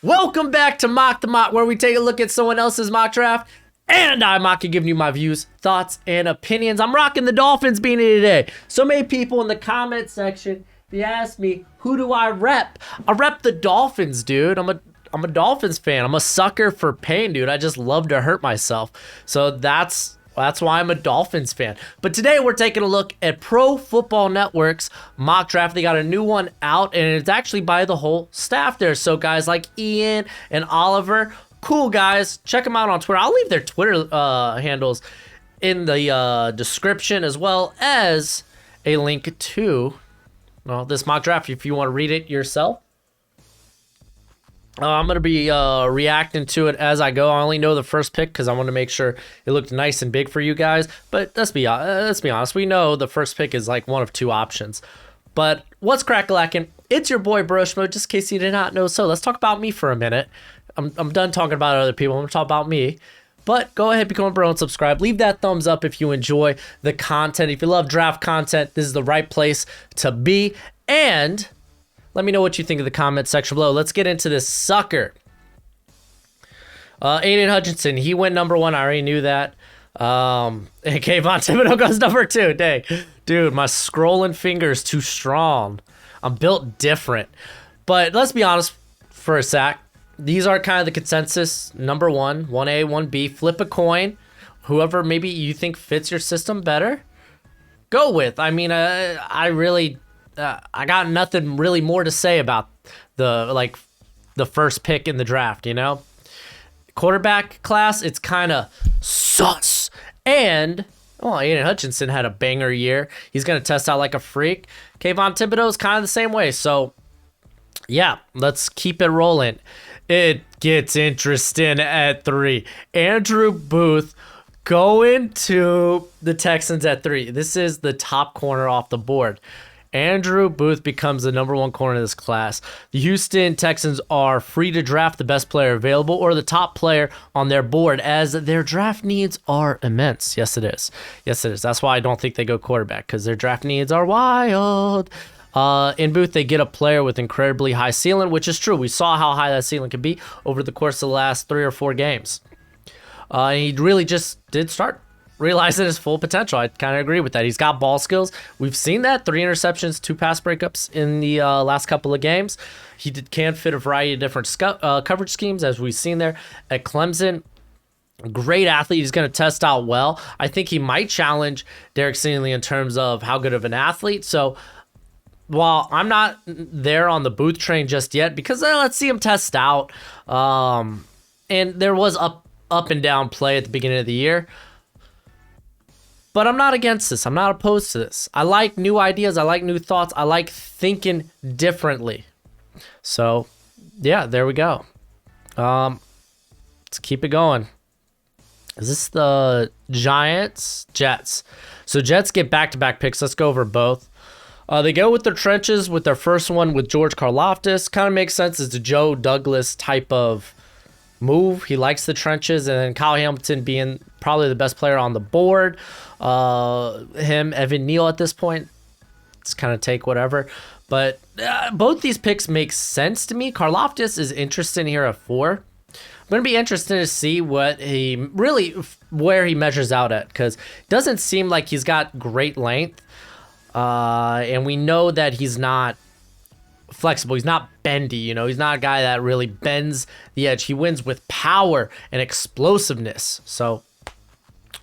Welcome back to Mock the Mock, where we take a look at someone else's mock draft, and I mock and giving you my views, thoughts, and opinions. I'm rocking the Dolphins beanie today. So many people in the comment section, they asked me, who do I rep? I rep the Dolphins, dude. I'm a Dolphins fan. I'm a sucker for pain, dude. I just love to hurt myself. So that's why I'm a Dolphins fan. But today we're taking a look at Pro Football Network's mock draft. They got a new one out, and it's actually by the whole staff there. So guys like Ian and Oliver, cool guys. Check them out on Twitter. I'll leave their Twitter handles in the description, as well as a link to this mock draft if you want to read it yourself. I'm going to be reacting to it as I go. I only know the first pick because I want to make sure it looked nice and big for you guys. But let's be honest. We know the first pick is like one of two options. But what's crack-a-lackin'? It's your boy Broshmo, just in case you did not know. So let's talk about me for a minute. I'm done talking about other people. I'm going to talk about me. But go ahead, become a bro and subscribe. Leave that thumbs up if you enjoy the content. If you love draft content, this is the right place to be. And let me know what you think of the comment section below. Let's get into this sucker. Aiden Hutchinson, he went number 1. I already knew that. And Kayvon Thibodeau goes number 2. Dang. Dude, my scrolling finger's too strong. I'm built different. But let's be honest for a sec. These are kind of the consensus. Number 1, 1A, 1B. Flip a coin. Whoever maybe you think fits your system better, go with. I mean, I really... I got nothing really more to say about the first pick in the draft, you know? Quarterback class, it's kind of sus. And, Aiden Hutchinson had a banger year. He's going to test out like a freak. Kayvon Thibodeau is kind of the same way. So, yeah, let's keep it rolling. It gets interesting at 3. Andrew Booth going to the Texans at 3. This is the top corner off the board. Andrew Booth becomes the number 1 corner of this class. The Houston Texans are free to draft the best player available or the top player on their board, as their draft needs are immense. Yes, it is. Yes, it is. That's why I don't think they go quarterback, because their draft needs are wild. In Booth, they get a player with incredibly high ceiling, which is true. We saw how high that ceiling could be over the course of the last 3 or 4 games. He really just did start realizing his full potential. I kind of agree with that. He's got ball skills. We've seen that. 3 interceptions, 2 pass breakups in the last couple of games. He can fit a variety of different coverage schemes, as we've seen there at Clemson. Great athlete. He's going to test out well. I think he might challenge Derek Stingley in terms of how good of an athlete. So while I'm not there on the Booth train just yet, because let's see him test out. And there was up and down play at the beginning of the year. But I'm not against this. I'm not opposed to this. I like new ideas. I like new thoughts. I like thinking differently. So, yeah, there we go. Let's keep it going. Is this the Giants? Jets. So Jets get back-to-back picks. Let's go over both. They go with their trenches with their first one with George Karlaftis. Kind of makes sense. It's a Joe Douglas type of move. He likes the trenches, and then Kyle Hamilton being probably the best player on the board. Evan Neal at this point, it's kind of take whatever. But both these picks make sense to me. Karlaftis is interesting here at 4. I'm going to be interested to see where he measures out at, because it doesn't seem like he's got great length. And we know that he's not flexible. He's not bendy, he's not a guy that really bends the edge. He wins with power and explosiveness. So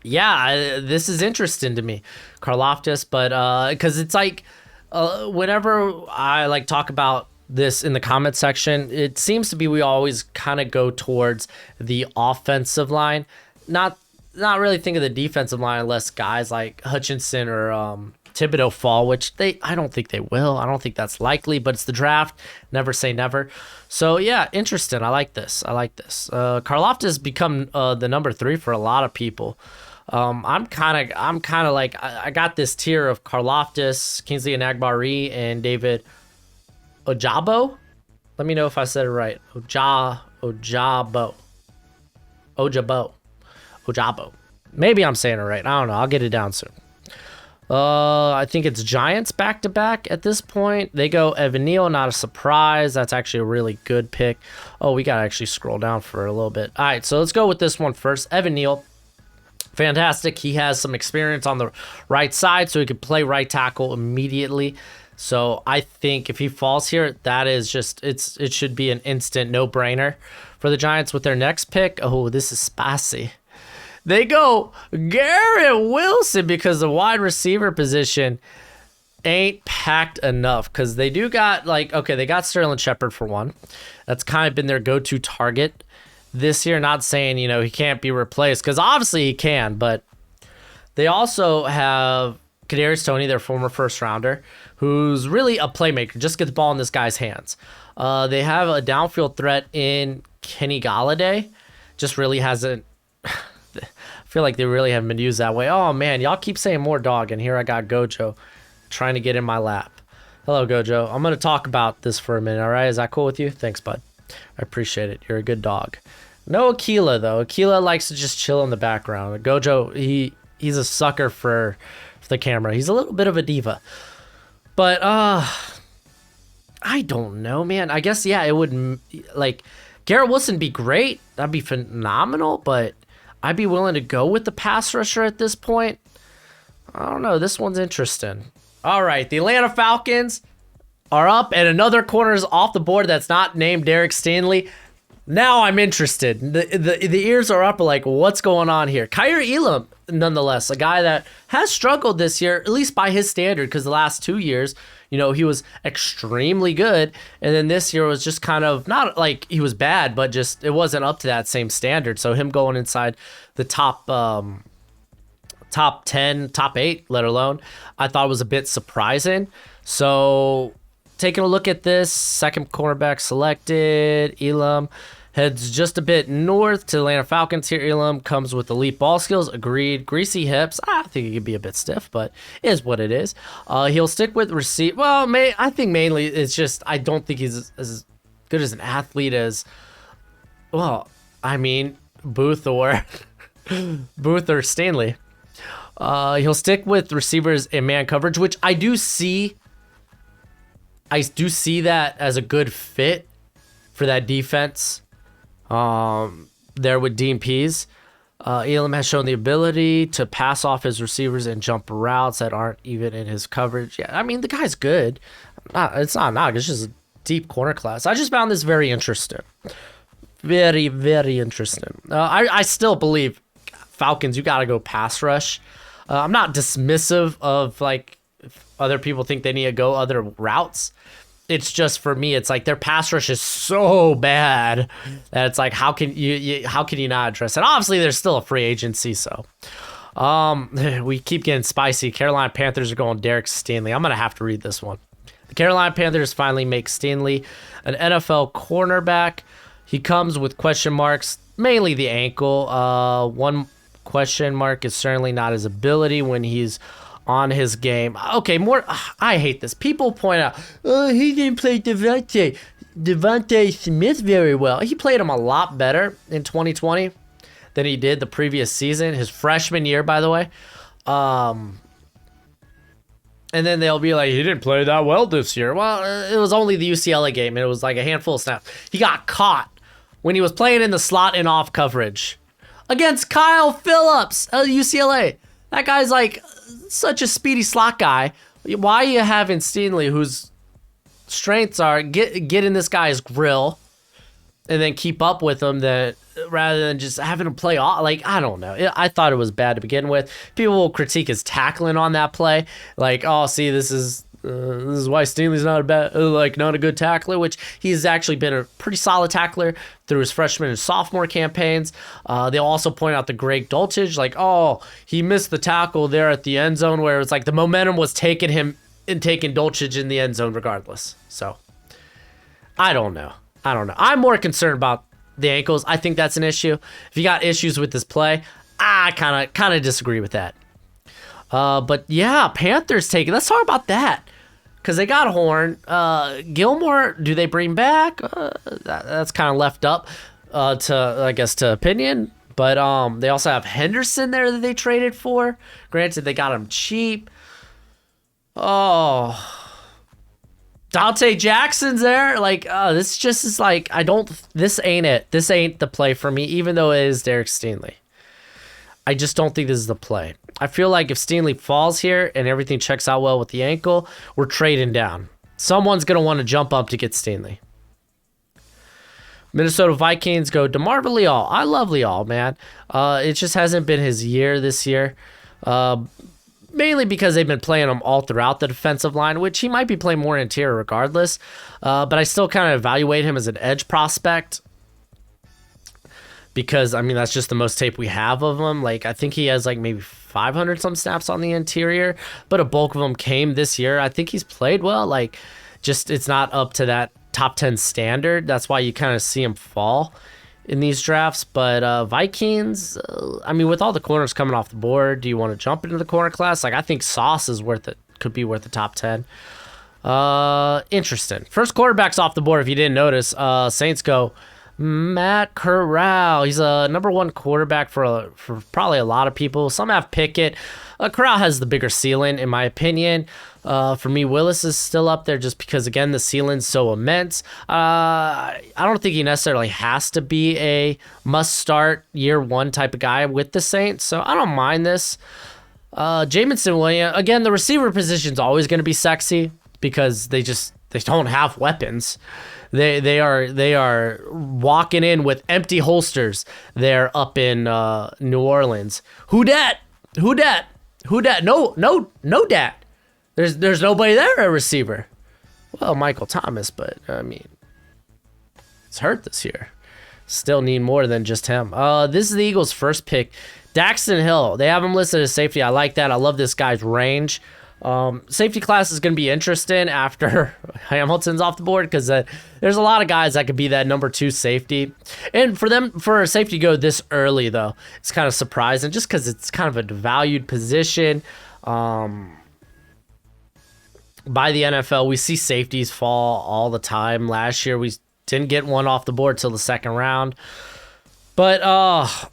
yeah, this is interesting to me, Karlaftis, but because it's like whenever I talk about this in the comment section, it seems to be we always kind of go towards the offensive line, not really think of the defensive line unless guys like Hutchinson or Thibodeau fall, which I don't think they will. I don't think that's likely, but it's the draft. Never say never. So yeah, interesting. I like this. Karlaftis become the number 3 for a lot of people. I'm kind of like, I got this tier of Karlaftis, Kingsley Enagbare, and David Ojabo. Let me know if I said it right. Ojabo. Maybe I'm saying it right. I don't know. I'll get it down soon. I think it's Giants back-to-back at this point. They go Evan Neal, not a surprise. That's actually a really good pick. Oh, we got to actually scroll down for a little bit. All right, so let's go with this one first. Evan Neal, fantastic. He has some experience on the right side, so he could play right tackle immediately. So I think if he falls here, that is just, it should be an instant no-brainer for the Giants with their next pick. Oh, this is spicy. They go Garrett Wilson because the wide receiver position ain't packed enough, because they do got, like, okay, they got Sterling Shepard for one. That's kind of been their go-to target this year. Not saying, he can't be replaced, because obviously he can, but they also have Kadarius Toney, their former first-rounder, who's really a playmaker. Just get the ball in this guy's hands. They have a downfield threat in Kenny Golladay. Just really hasn't... I feel like they really haven't been used that way. Oh, man, y'all keep saying more dog, and here I got Gojo trying to get in my lap. Hello, Gojo. I'm going to talk about this for a minute, all right? Is that cool with you? Thanks, bud. I appreciate it. You're a good dog. No Aquila, though. Aquila likes to just chill in the background. Gojo, he's a sucker for the camera. He's a little bit of a diva. But, I don't know, man. I guess, yeah, it would, like, Garrett Wilson be great. That'd be phenomenal, but I'd be willing to go with the pass rusher at this point. I don't know. This one's interesting. All right. The Atlanta Falcons are up, and another corner is off the board that's not named Derek Stingley. Now I'm interested. The ears are up, like, what's going on here? Kyer Elam, nonetheless, a guy that has struggled this year, at least by his standard, because the last 2 years, he was extremely good. And then this year was just kind of, not like he was bad, but just it wasn't up to that same standard. So him going inside the top 10, top 8, let alone, I thought was a bit surprising. So taking a look at this, second cornerback selected, Elam heads just a bit north to Atlanta Falcons here. Elam comes with elite ball skills. Agreed. Greasy hips. I think he could be a bit stiff, but it is what it is. He'll stick with receive. Well, I think mainly it's just I don't think he's as good as an athlete as, well, I mean, Booth or Stanley. He'll stick with receivers in man coverage, which I do see. I do see that as a good fit for that defense. There with Dean Pease. Elam has shown the ability to pass off his receivers and jump routes that aren't even in his coverage. Yeah, I mean, the guy's good. It's not. It's just a deep corner class. I just found this very interesting. Very, very interesting. I still believe Falcons, you got to go pass rush. I'm not dismissive of, like, if other people think they need to go other routes. It's just, for me, it's like their pass rush is so bad that it's like, how can you not address it? Obviously, there's still a free agency, so we keep getting spicy. Carolina Panthers are going Derek Stingley. I'm gonna have to read this one. The Carolina Panthers finally make Stingley an NFL cornerback. He comes with question marks, mainly the ankle. One question mark is certainly not his ability when he's on his game. Okay, more. I hate this. People point out, oh, he didn't play Devontae Smith very well. He played him a lot better in 2020 than he did the previous season, his freshman year, by the way. And then they'll be like, he didn't play that well this year. Well, it was only the UCLA game, and it was like a handful of snaps. He got caught when he was playing in the slot and off coverage against Kyle Phillips of UCLA. That guy's like such a speedy slot guy. Why are you having Stingley, whose strengths are get in this guy's grill and then keep up with him, that rather than just having him play off? Like, I don't know. I thought it was bad to begin with. People will critique his tackling on that play. Like, oh, see, this is why Stingley's not a good tackler, which he's actually been a pretty solid tackler through his freshman and sophomore campaigns. They'll also point out the Greg Dulcich, like, oh, he missed the tackle there at the end zone, where it's like the momentum was taking him and taking Dulcich in the end zone regardless. So I don't know. I'm more concerned about the ankles. I think that's an issue. If you got issues with this play, I kind of disagree with that. But yeah, Panthers taking. Let's talk about that, because they got Horn. Gilmore, do they bring back? That's kind of left up to opinion. But they also have Henderson there that they traded for. Granted, they got him cheap. Oh, Dante Jackson's there. Like, this just is like, this ain't it. This ain't the play for me, even though it is Derek Stingley. I just don't think this is the play. I feel like if Stingley falls here and everything checks out well with the ankle, we're trading down. Someone's going to want to jump up to get Stingley. Minnesota Vikings go DeMarvin Leal. I love Leal, man. It just hasn't been his year this year. Mainly because they've been playing him all throughout the defensive line, which he might be playing more interior regardless. But I still kind of evaluate him as an edge prospect. Because, I mean, that's just the most tape we have of him. Like, I think he has, like, maybe 500 some snaps on the interior. But a bulk of them came this year. I think he's played well. Like, just it's not up to that top 10 standard. That's why you kind of see him fall in these drafts. But Vikings, I mean, with all the corners coming off the board, do you want to jump into the corner class? Like, I think Sauce is could be worth the top 10. Interesting. First quarterback's off the board if you didn't notice. Saints go Matt Corral. He's a number one quarterback for probably a lot of people. Some have Pickett. Corral has the bigger ceiling, in my opinion. For me, Willis is still up there just because, again, the ceiling's so immense. I don't think he necessarily has to be a must-start year one type of guy with the Saints, so I don't mind this. Jamison Williams, again, the receiver position's always going to be sexy because they don't have weapons. They are walking in with empty holsters. They're up in New Orleans. Who dat? No dat. There's nobody there at receiver. Well, Michael Thomas, but I mean, it's hurt this year. Still need more than just him. This is the Eagles' first pick. Daxton Hill. They have him listed as safety. I like that. I love this guy's range. Safety class is going to be interesting after Hamilton's off the board because there's a lot of guys that could be that number 2 safety. And for a safety to go this early, though, it's kind of surprising just because it's kind of a devalued position. By the NFL, we see safeties fall all the time. Last year, we didn't get one off the board till the second round. But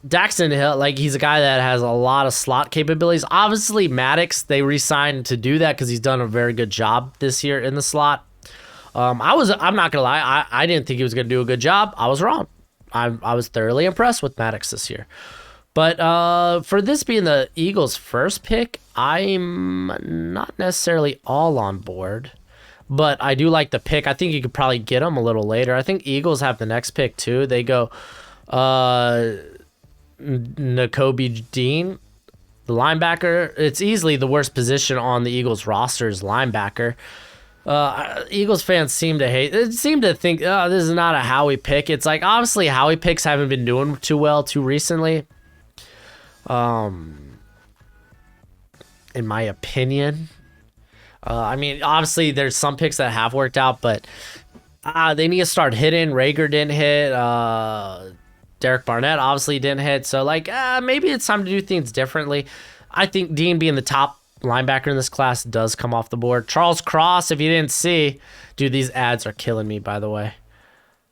Daxton Hill, like, he's a guy that has a lot of slot capabilities. Obviously, Maddox, they re-signed to do that because he's done a very good job this year in the slot. I'm not gonna lie, I didn't think he was gonna do a good job. I was wrong. I was thoroughly impressed with Maddox this year. But for this being the Eagles' first pick, I'm not necessarily all on board. But I do like the pick. I think you could probably get him a little later. I think Eagles have the next pick too. They go Nakobe Dean, the linebacker. It's easily the worst position on the Eagles roster is linebacker. Eagles fans seem to think, oh, this is not a Howie pick. It's like, obviously Howie picks haven't been doing too well too recently. In my opinion, I mean, obviously there's some picks that have worked out, but they need to start hitting. Rager didn't hit. Derek Barnett obviously didn't hit. So, like, maybe it's time to do things differently. I think Dean being the top linebacker in this class does come off the board. Charles Cross, if you didn't see, dude, these ads are killing me, by the way.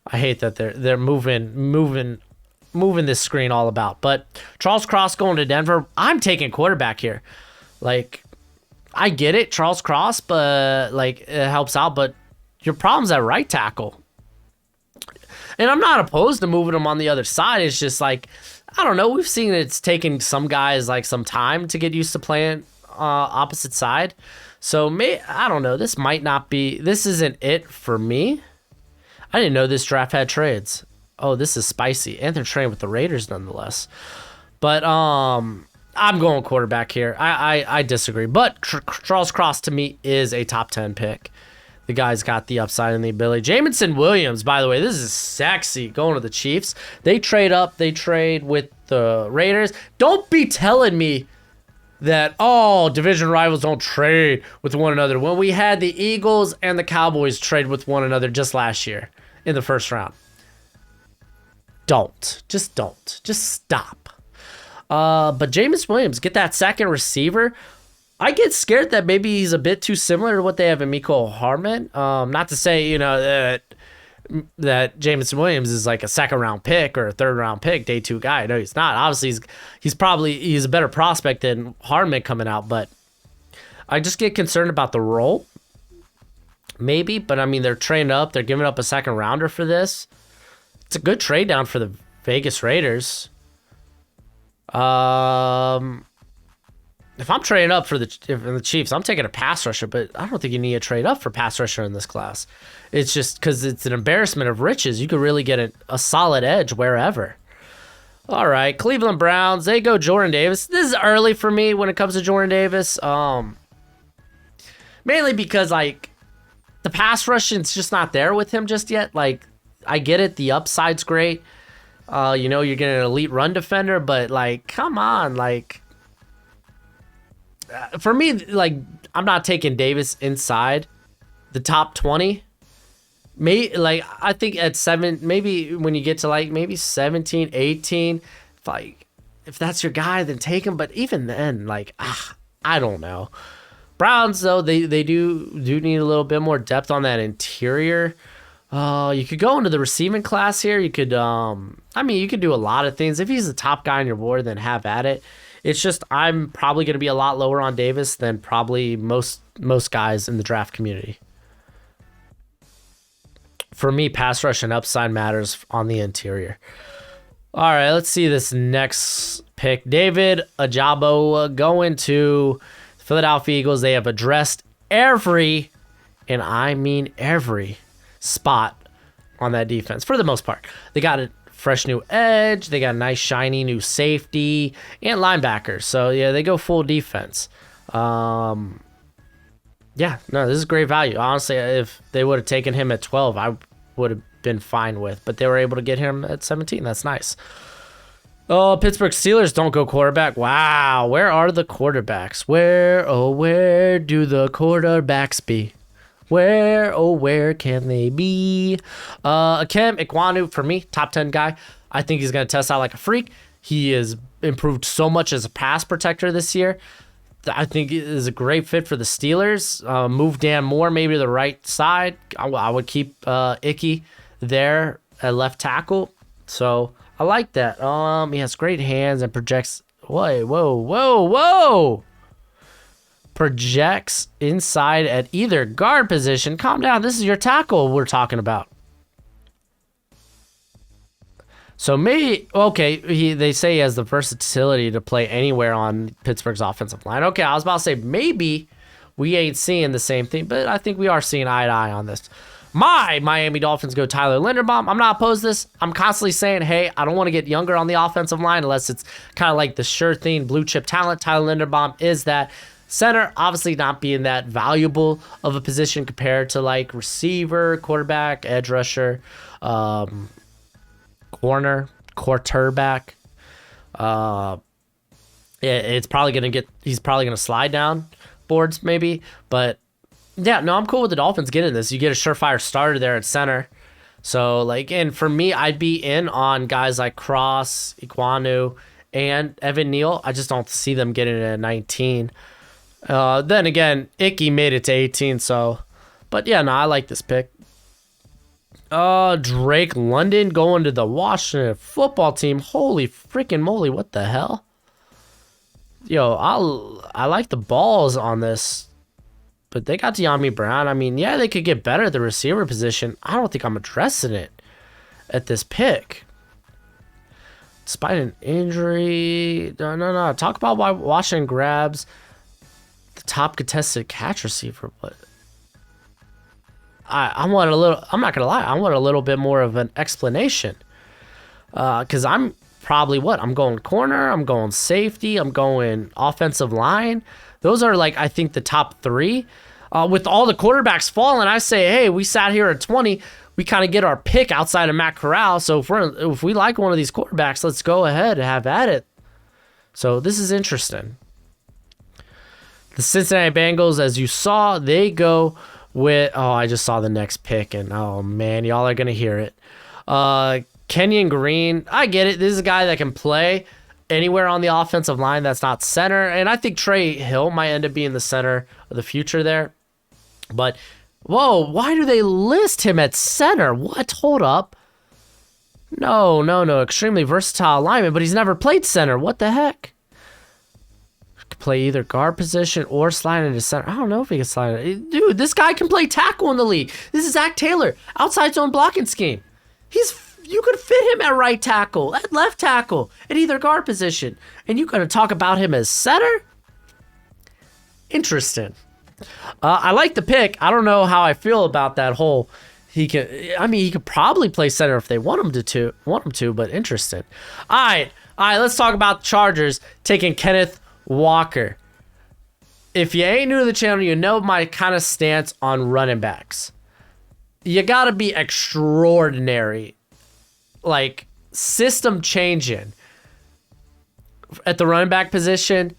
I hate that they're moving this screen all about. But Charles Cross going to Denver, I'm taking quarterback here. Like, I get it, Charles Cross, but, like, it helps out, but your problem's at right tackle. And I'm not opposed to moving him on the other side. It's just like, I don't know. We've seen it's taken some guys like some time to get used to playing opposite side. So I don't know. This isn't it for me. I didn't know this draft had trades. Oh, this is spicy. And they're trading with the Raiders nonetheless. But I'm going quarterback here. I disagree. But Charles Cross to me is a top 10 pick. The guy's got the upside and the ability. Jamison Williams, by the way, this is sexy going to the Chiefs. They trade up. They trade with the Raiders. Don't be telling me that, division rivals don't trade with one another. When we had the Eagles and the Cowboys trade with one another just last year in the first round. Don't. Just stop. But Jameis Williams, get that second receiver. I get scared that maybe he's a bit too similar to what they have in Mecole Hardman. Not to say, that Jameson Williams is like a second round pick or a third round pick, day 2 guy. No, he's not. Obviously, he's a better prospect than Hardman coming out, but I just get concerned about the role, maybe. But I mean, they're trading up. They're giving up a second rounder for this. It's a good trade down for the Vegas Raiders. If I'm trading up for the Chiefs, I'm taking a pass rusher, but I don't think you need to trade up for pass rusher in this class. It's just because it's an embarrassment of riches. You could really get a solid edge wherever. All right, Cleveland Browns, they go Jordan Davis. This is early for me when it comes to Jordan Davis. Mainly because, like, the pass rushing's just not there with him just yet. Like, I get it, the upside's great. You're getting an elite run defender, but, like, come on, like... for me, like, I'm not taking Davis inside the top 20. I think at 7, maybe when you get to like maybe 17, 18, if that's your guy, then take him. But even then, like, I don't know. Browns, though, they do need a little bit more depth on that interior. You could go into the receiving class here. You could, you could do a lot of things. If he's the top guy on your board, then have at it. It's just I'm probably going to be a lot lower on Davis than probably most guys in the draft community. For me, pass rush and upside matters on the interior. All right, let's see this next pick. David Ojabo going to Philadelphia Eagles. They have addressed every, and I mean every, spot on that defense for the most part. They got a fresh new edge. They got a nice shiny new safety and linebackers. So yeah, they go full defense. Yeah, no, this is great value. Honestly, if they would have taken him at 12, I would have been fine with. But they were able to get him at 17. That's nice. Oh, Pittsburgh Steelers don't go quarterback. Wow, where are the quarterbacks? Where do the quarterbacks be? Where can they be? Akem Ikwanu, for me, top 10 guy. I think he's going to test out like a freak. He has improved so much as a pass protector this year. I think it is a great fit for the Steelers. Move Dan Moore maybe to the right side. I would keep Icky there at left tackle. So I like that. He has great hands and projects. Whoa. Projects inside at either guard position. Calm down. This is your tackle we're talking about. So maybe, okay, they say he has the versatility to play anywhere on Pittsburgh's offensive line. Okay, I was about to say maybe we ain't seeing the same thing, but I think we are seeing eye to eye on this. My Miami Dolphins go Tyler Linderbaum. I'm not opposed to this. I'm constantly saying, hey, I don't want to get younger on the offensive line unless it's kind of like the sure thing, blue chip talent. Tyler Linderbaum is that. Center, obviously not being that valuable of a position compared to like receiver, quarterback, edge rusher, corner, quarterback. It's probably he's probably gonna slide down boards maybe, but yeah, no, I'm cool with the Dolphins getting this. You get a surefire starter there at center. So like, and for me, I'd be in on guys like Cross, Ikwanu, and Evan Neal. I just don't see them getting it at 19. Then again, Icky made it to 18, so... But yeah, no, I like this pick. Drake London going to the Washington football team. Holy freaking moly, what the hell? Yo, I like the balls on this. But they got De'Ami Brown. I mean, yeah, they could get better at the receiver position. I don't think I'm addressing it at this pick. Despite an injury... No. Talk about why Washington grabs... top contested catch receiver, but I want a little, I'm not gonna lie, I want a little bit more of an explanation, because I'm probably I'm going corner, I'm going safety, I'm going offensive line. Those are like, I think, the top 3. With all the quarterbacks falling, I say, hey, we sat here at 20, we kind of get our pick outside of Matt Corral, so if we like one of these quarterbacks, let's go ahead and have at it. So this is interesting. The Cincinnati Bengals, as you saw, they go with... Oh, I just saw the next pick, and oh, man, y'all are going to hear it. Kenyon Green, I get it. This is a guy that can play anywhere on the offensive line that's not center, and I think Trey Hill might end up being the center of the future there. But, whoa, why do they list him at center? What? Hold up. No. Extremely versatile lineman, but he's never played center. What the heck? Could play either guard position or slide into center. I don't know if he can slide. Dude, this guy can play tackle in the league. This is Zach Taylor, outside zone blocking scheme. You could fit him at right tackle, at left tackle, at either guard position. And you gonna talk about him as center? Interesting. I like the pick. I don't know how I feel about that whole. He could probably play center if they want him to, but interesting. All right, let's talk about the Chargers taking Kenneth Walker. If you ain't new to the channel, you know my kind of stance on running backs. You gotta be extraordinary, like system changing at the running back position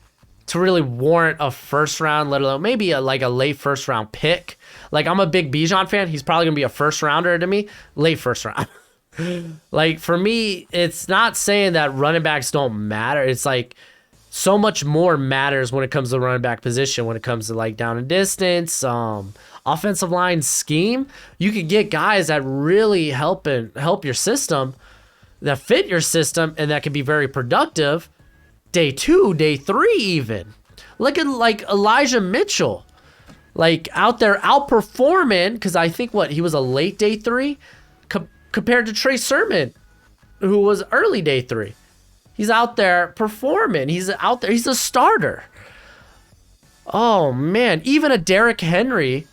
to really warrant a first round, let alone maybe a late first round pick. Like, I'm a big Bijan fan. He's probably gonna be a first rounder to me, late first round. Like, for me, it's not saying that running backs don't matter. It's like so much more matters when it comes to the running back position, when it comes to like down and distance, offensive line scheme. You could get guys that really help your system, that fit your system, and that can be very productive day 2, day 3 even. Look at like Elijah Mitchell, like out there outperforming, because I think he was a late day 3 compared to Trey Sermon, who was early day 3. He's out there performing. He's out there. He's a starter. Oh, man. Even a Derrick Henry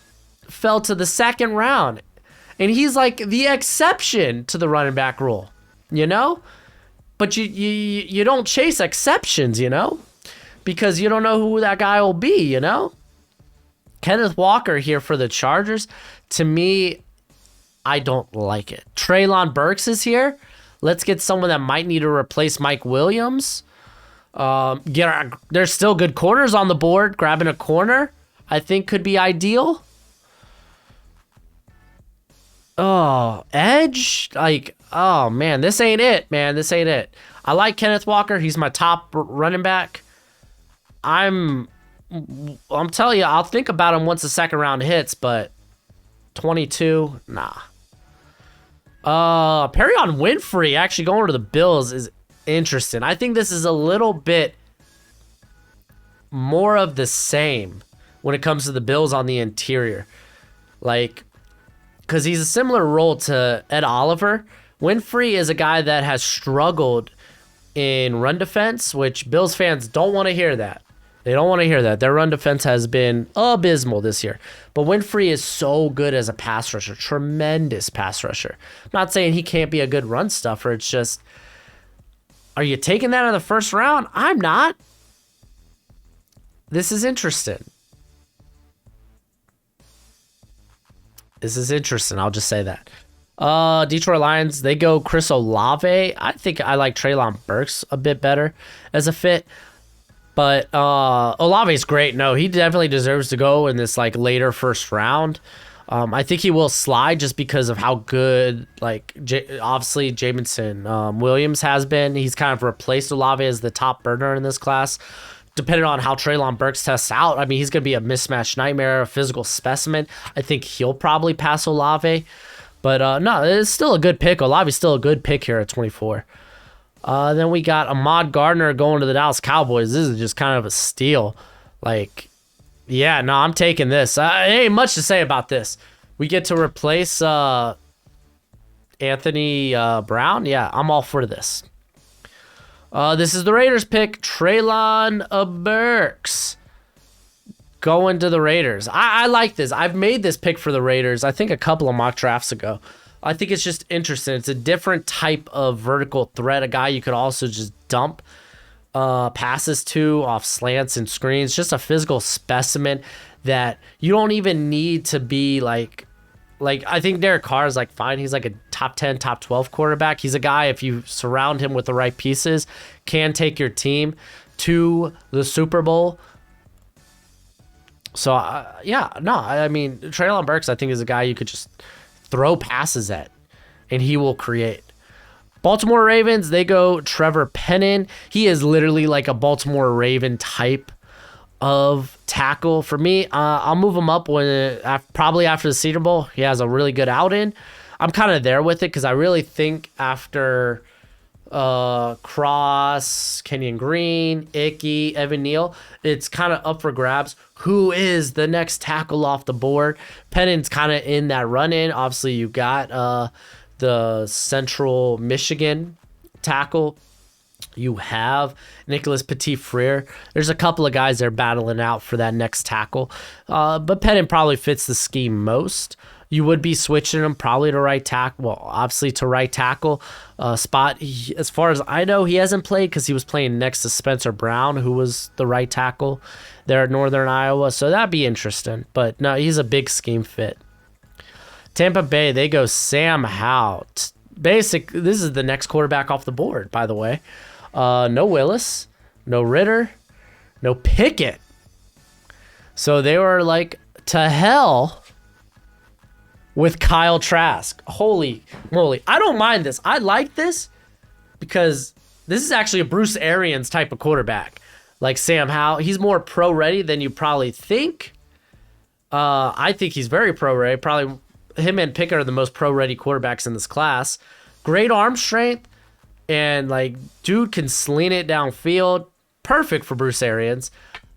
fell to the second round. And he's like the exception to the running back rule, you know? But you don't chase exceptions, you know? Because you don't know who that guy will be, you know? Kenneth Walker here for the Chargers. To me, I don't like it. Treylon Burks is here. Let's get someone that might need to replace Mike Williams. There's still good corners on the board. Grabbing a corner, I think, could be ideal. Oh, edge? Like, oh, man, this ain't it, man. This ain't it. I like Kenneth Walker. He's my top running back. I'm telling you, I'll think about him once the second round hits, but 22, nah. Perion Winfrey actually going to the Bills is interesting. I think this is a little bit more of the same when it comes to the Bills on the interior. Like, because he's a similar role to Ed Oliver. Winfrey is a guy that has struggled in run defense, which Bills fans don't want to hear that. They don't want to hear that. Their run defense has been abysmal this year. But Winfrey is so good as a pass rusher. Tremendous pass rusher. I'm not saying he can't be a good run stuffer. It's just, are you taking that in the first round? I'm not. This is interesting. This is interesting. I'll just say that. Detroit Lions, they go Chris Olave. I think I like Treylon Burks a bit better as a fit. But Olave's great. No, he definitely deserves to go in this like later first round. I think he will slide just because of how good, like, obviously Jameson Williams has been. He's kind of replaced Olave as the top burner in this class. Depending on how Treylon Burks tests out, I mean, he's going to be a mismatch nightmare, a physical specimen. I think he'll probably pass Olave. But no, it's still a good pick. Olave's still a good pick here at 24. Then we got Ahmad Gardner going to the Dallas Cowboys. This is just kind of a steal. Like, yeah, no, I'm taking this. Ain't much to say about this. We get to replace Anthony Brown. Yeah, I'm all for this. This is the Raiders pick. Treylon Burks going to the Raiders. I like this. I've made this pick for the Raiders, I think, a couple of mock drafts ago. I think it's just interesting. It's a different type of vertical threat. A guy you could also just dump passes to off slants and screens. Just a physical specimen that you don't even need to be like I think Derek Carr is like fine. He's like a top 10, top 12 quarterback. He's a guy, if you surround him with the right pieces, can take your team to the Super Bowl. So, I mean, Treylon Burks, I think, is a guy you could just throw passes at, and he will create. Baltimore Ravens, they go Trevor Penning. He is literally like a Baltimore Raven type of tackle. For me, I'll move him up probably after the Senior Bowl. He has a really good out-in. I'm kind of there with it because I really think after Cross, Kenyon Green, Icky, Evan Neal. It's kind of up for grabs. Who is the next tackle off the board? Pennant's kind of in that run-in. Obviously, you got the Central Michigan tackle. You have Nicholas Petit-Frere. There's a couple of guys there battling out for that next tackle. But Pennant probably fits the scheme most. You would be switching him probably to right tackle. Well, obviously to right tackle spot. As far as I know, he hasn't played because he was playing next to Spencer Brown, who was the right tackle there at Northern Iowa. So that'd be interesting. But no, he's a big scheme fit. Tampa Bay, they go Sam Howell. This is the next quarterback off the board, by the way. No Willis, no Ritter, no Pickett. So they were like, to hell with Kyle Trask. Holy moly. I don't mind this. I like this because this is actually a Bruce Arians type of quarterback. Like Sam Howell. He's more pro-ready than you probably think. I think he's very pro-ready. Probably him and Pickett are the most pro-ready quarterbacks in this class. Great arm strength. And, like, dude can sling it downfield. Perfect for Bruce Arians.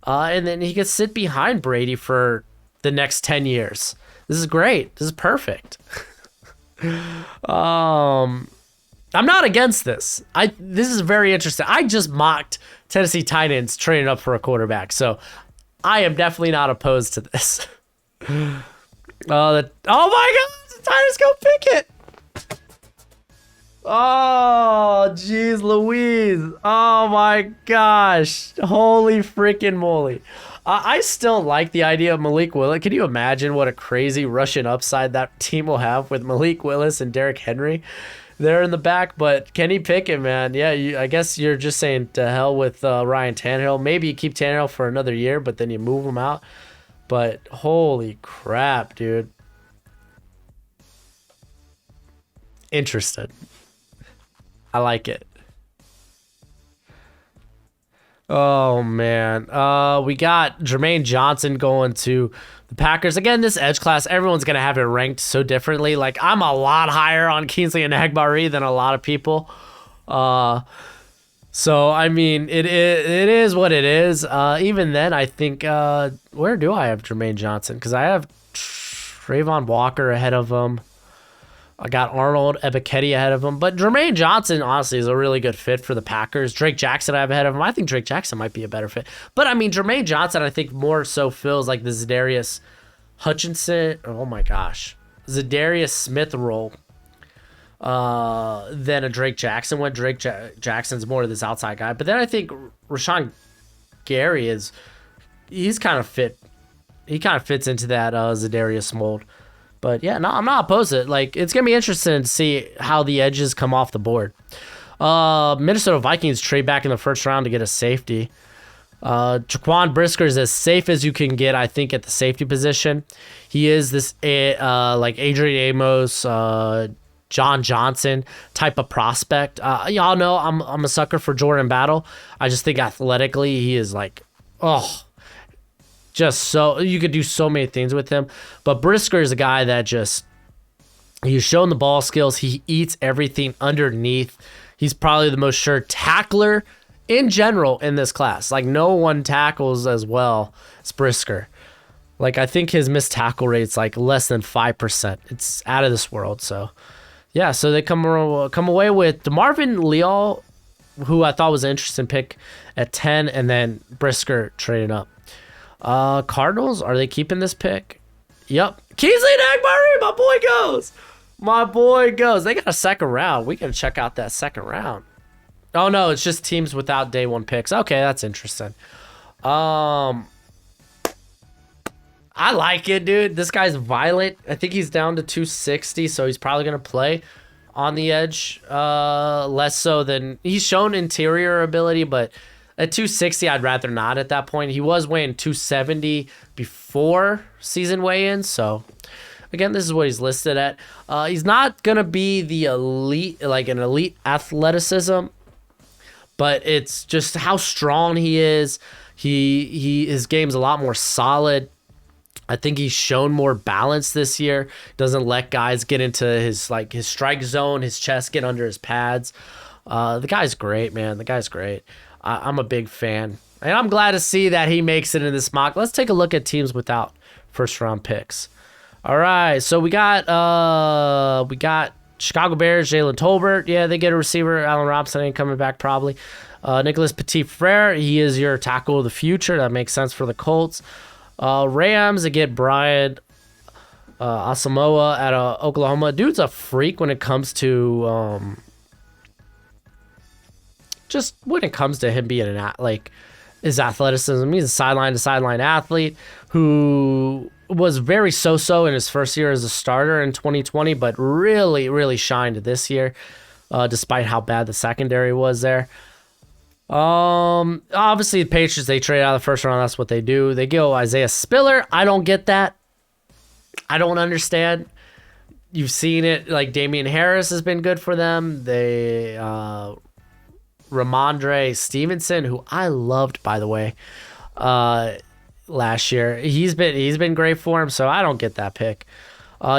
And then he can sit behind Brady for the next 10 years. This is great. This is perfect. I'm not against this. This is very interesting. I just mocked Tennessee Titans trading up for a quarterback, so I am definitely not opposed to this. Oh my God, the Titans go Pickett. Oh, jeez Louise. Oh my gosh. Holy freaking moly. I still like the idea of Malik Willis. Can you imagine what a crazy Russian upside that team will have with Malik Willis and Derrick Henry there in the back? But Kenny Pickett, man, yeah, I guess you're just saying to hell with Ryan Tannehill. Maybe you keep Tannehill for another year, but then you move him out. But holy crap, dude. Interested. I like it. Oh, man. We got Jermaine Johnson going to the Packers. Again, this edge class, everyone's going to have it ranked so differently. Like, I'm a lot higher on Kingsley and Enagbare than a lot of people. So, I mean, it is what it is. Even then, I think, where do I have Jermaine Johnson? Because I have Trayvon Walker ahead of him. I got Arnold Ebiketie ahead of him. But Jermaine Johnson, honestly, is a really good fit for the Packers. Drake Jackson I have ahead of him. I think Drake Jackson might be a better fit. But, I mean, Jermaine Johnson, I think, more so feels like the Zadarius Hutchinson. Oh, my gosh. Zadarius Smith role than a Drake Jackson when Drake Jackson's more of this outside guy. But then I think Rashawn Gary he's kind of fit. He kind of fits into that Zadarius mold. But yeah, no, I'm not opposed to it. Like, it's gonna be interesting to see how the edges come off the board. Minnesota Vikings trade back in the first round to get a safety. Jaquan Brisker is as safe as you can get, I think, at the safety position. He is this like Adrian Amos, John Johnson type of prospect. Y'all know I'm a sucker for Jordan Battle. I just think athletically he is like, just so you could do so many things with him. But Brisker is a guy that he's shown the ball skills. He eats everything underneath. He's probably the most sure tackler in general in this class. Like, no one tackles as well as Brisker. Like, I think his missed tackle rate's like less than 5%. It's out of this world. So yeah, so they come away with DeMarvin Leal, who I thought was an interesting pick at 10, and then Brisker traded up. Cardinals, are they keeping this pick? Yep. Kingsley Enagbare, my boy goes. They got a second round. We got to check out that second round. Oh, no, it's just teams without day one picks. Okay, that's interesting. I like it, dude. This guy's violent. I think he's down to 260, so he's probably going to play on the edge. Less so than... He's shown interior ability, but... At 260, I'd rather not at that point. He was weighing 270 before season weigh-in, so again, this is what he's listed at. He's not going to be the elite, like an elite athleticism, but it's just how strong he is. His game's a lot more solid. I think he's shown more balance this year. Doesn't let guys get into his strike zone, his chest get under his pads. The guy's great, man. The guy's great. I'm a big fan. And I'm glad to see that he makes it in this mock. Let's take a look at teams without first-round picks. All right, so we got Chicago Bears, Jalen Tolbert. Yeah, they get a receiver. Allen Robinson ain't coming back probably. Nicholas Petit-Frere, he is your tackle of the future. That makes sense for the Colts. Rams, they get Brian Asamoah out of Oklahoma. Dude's a freak when it comes to just when it comes to him being his athleticism. He's a sideline-to-sideline athlete who was very so-so in his first year as a starter in 2020, but really, really shined this year, despite how bad the secondary was there. Obviously, the Patriots, they trade out of the first round. That's what they do. They go Isaiah Spiller. I don't get that. I don't understand. You've seen it. Like, Damian Harris has been good for them. They, Ramondre Stevenson, who I loved, by the way, last year. He's been great for him, so I don't get that pick.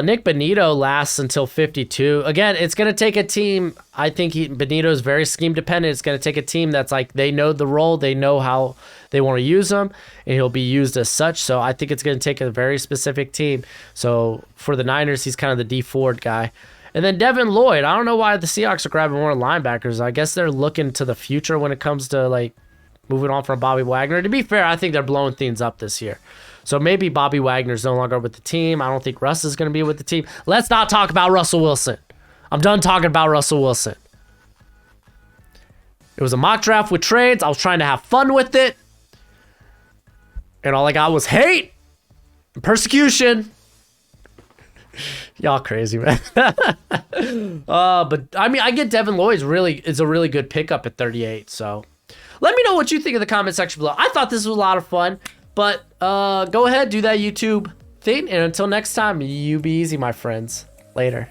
Nick Bonito lasts until 52. Again, it's going to take a team. I think Bonito's very scheme dependent. It's going to take a team that's like, they know the role, they know how they want to use him, and he'll be used as such. So I think it's going to take a very specific team. So for the Niners, he's kind of the D Ford guy. And then Devin Lloyd. I don't know why the Seahawks are grabbing more linebackers. I guess they're looking to the future when it comes to like moving on from Bobby Wagner. To be fair, I think they're blowing things up this year. So maybe Bobby Wagner's no longer with the team. I don't think Russ is going to be with the team. Let's not talk about Russell Wilson. I'm done talking about Russell Wilson. It was a mock draft with trades. I was trying to have fun with it. And all I got was hate and persecution. Y'all crazy, man. But I mean, I get Devin Lloyd is a really good pickup at 38. So let me know what you think in the comment section below. I thought this was a lot of fun. But go ahead, do that YouTube thing. And until next time, you be easy, my friends. Later.